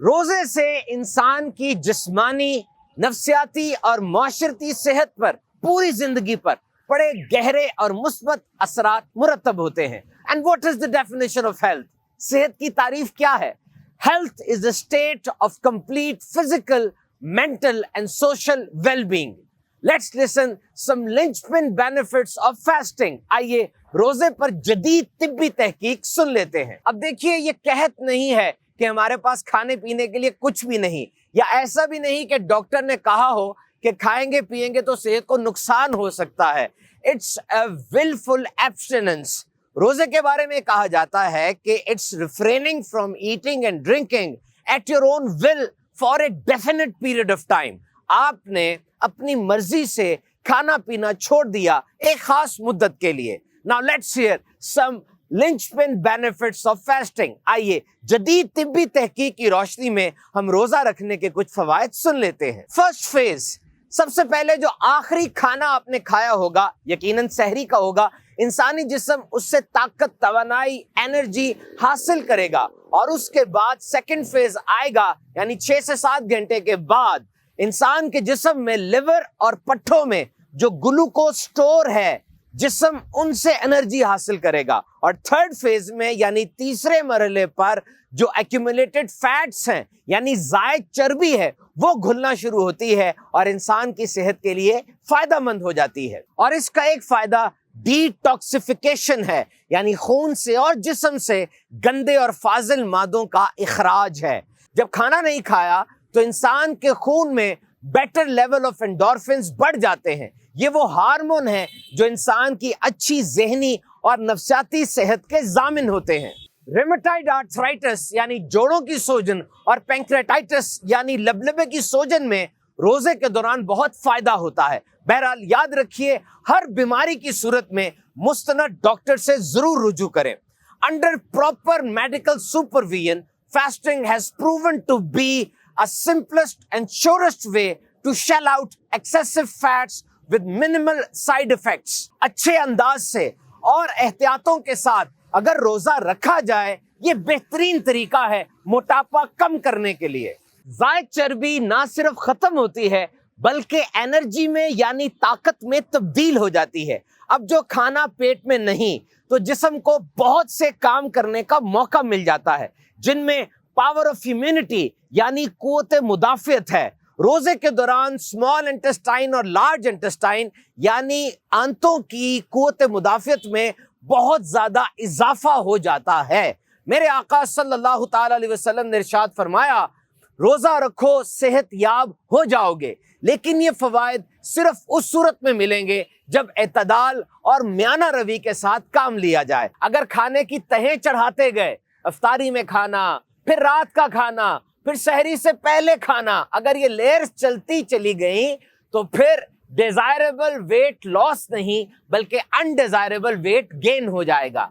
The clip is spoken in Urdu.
روزے سے انسان کی جسمانی، نفسیاتی اور معاشرتی صحت پر پوری زندگی پر بڑے گہرے اور مثبت اثرات مرتب ہوتے ہیں۔ And what is the definition of health؟ صحت کی تعریف کیا ہے؟ Health is a state of complete physical, mental and social well-being. Let's listen some linchpin benefits of fasting. آئیے روزے پر جدید طبی تحقیق سن لیتے ہیں۔ اب دیکھیے، یہ قحط نہیں ہے کہ ہمارے پاس کھانے پینے کے لیے کچھ بھی نہیں، یا ایسا بھی نہیں کہ ڈاکٹر نے کہا ہو کہ کھائیں گے پیئیں گے تو صحت کو نقصان ہو سکتا ہے۔ It's a willful abstinence. روزے کے بارے میں کہا جاتا ہے کہ it's refraining from eating and drinking at your own will for a definite period of time. آپ نے اپنی مرضی سے کھانا پینا چھوڑ دیا ایک خاص مدت کے لیے۔ Now let's hear some linchpin benefits of fasting. آئیے جدید طبی تحقیق کی روشنی میں ہم روزہ رکھنے کے کچھ فوائد سن لیتے ہیں۔ فرسٹ فیز، سب سے پہلے جو آخری کھانا آپ نے کھایا ہوگا یقیناً سحری کا ہوگا، انسانی جسم اس سے طاقت، توانائی، انرجی حاصل کرے گا، اور اس کے بعد سیکنڈ فیز آئے گا، یعنی 6 سے 7 گھنٹے کے بعد انسان کے جسم میں لیور اور پٹھوں میں جو گلوکوز سٹور ہے، جسم ان سے انرجی حاصل کرے گا، اور تھرڈ فیز میں یعنی تیسرے مرحلے پر جو ایکیومولیٹڈ فیٹس ہیں یعنی زائد چربی ہے وہ گھلنا شروع ہوتی ہے اور انسان کی صحت کے لیے فائدہ مند ہو جاتی ہے۔ اور اس کا ایک فائدہ ڈی ٹاکسیفیکیشن ہے، یعنی خون سے اور جسم سے گندے اور فاضل مادوں کا اخراج ہے۔ جب کھانا نہیں کھایا تو انسان کے خون میں بیٹر لیول آف انڈورفنز بڑھ جاتے ہیں۔ یہ وہ ہارمون ہیں جو انسان کی اچھی ذہنی اور نفسیاتی صحت کے ضامن ہوتے ہیں۔ ریمیٹائڈ آرتھرائٹس یعنی جوڑوں کی سوجن اور پینکریٹائٹس یعنی لبلبے کی سوجن میں روزے کے دوران بہت فائدہ ہوتا ہے۔ بہرحال یاد رکھیے، ہر بیماری کی صورت میں مستند ڈاکٹر سے ضرور رجوع کریں۔ Under proper medical supervision, fasting has proven to be a simplest and surest way to shell out excessive fats with minimal side effects. اچھے انداز سے اور احتیاطوں کے ساتھ اگر روزہ رکھا جائے، یہ بہترین طریقہ ہے موٹاپا کم کرنے کے لیے۔ زائد چربی نہ صرف ختم ہوتی ہے بلکہ انرجی میں یعنی طاقت میں تبدیل ہو جاتی ہے۔ اب جو کھانا پیٹ میں نہیں تو جسم کو بہت سے کام کرنے کا موقع مل جاتا ہے، جن میں پاور آف امیونٹی یعنی قوت مدافعت ہے۔ روزے کے دوران اسمال انٹسٹائن اور لارج انٹسٹائن یعنی آنتوں کی قوت مدافعت میں بہت زیادہ اضافہ ہو جاتا ہے۔ میرے آقا صلی اللہ تعالی علیہ وسلم نے ارشاد فرمایا، روزہ رکھو صحت یاب ہو جاؤ گے، لیکن یہ فوائد صرف اس صورت میں ملیں گے جب اعتدال اور میانہ روی کے ساتھ کام لیا جائے۔ اگر کھانے کی تہیں چڑھاتے گئے، افطاری میں کھانا، پھر رات کا کھانا، پھر سحری سے پہلے کھانا، اگر یہ لیئرز چلتی چلی گئیں تو پھر ڈیزائربل ویٹ لاس نہیں بلکہ انڈیزائربل ویٹ گین ہو جائے گا۔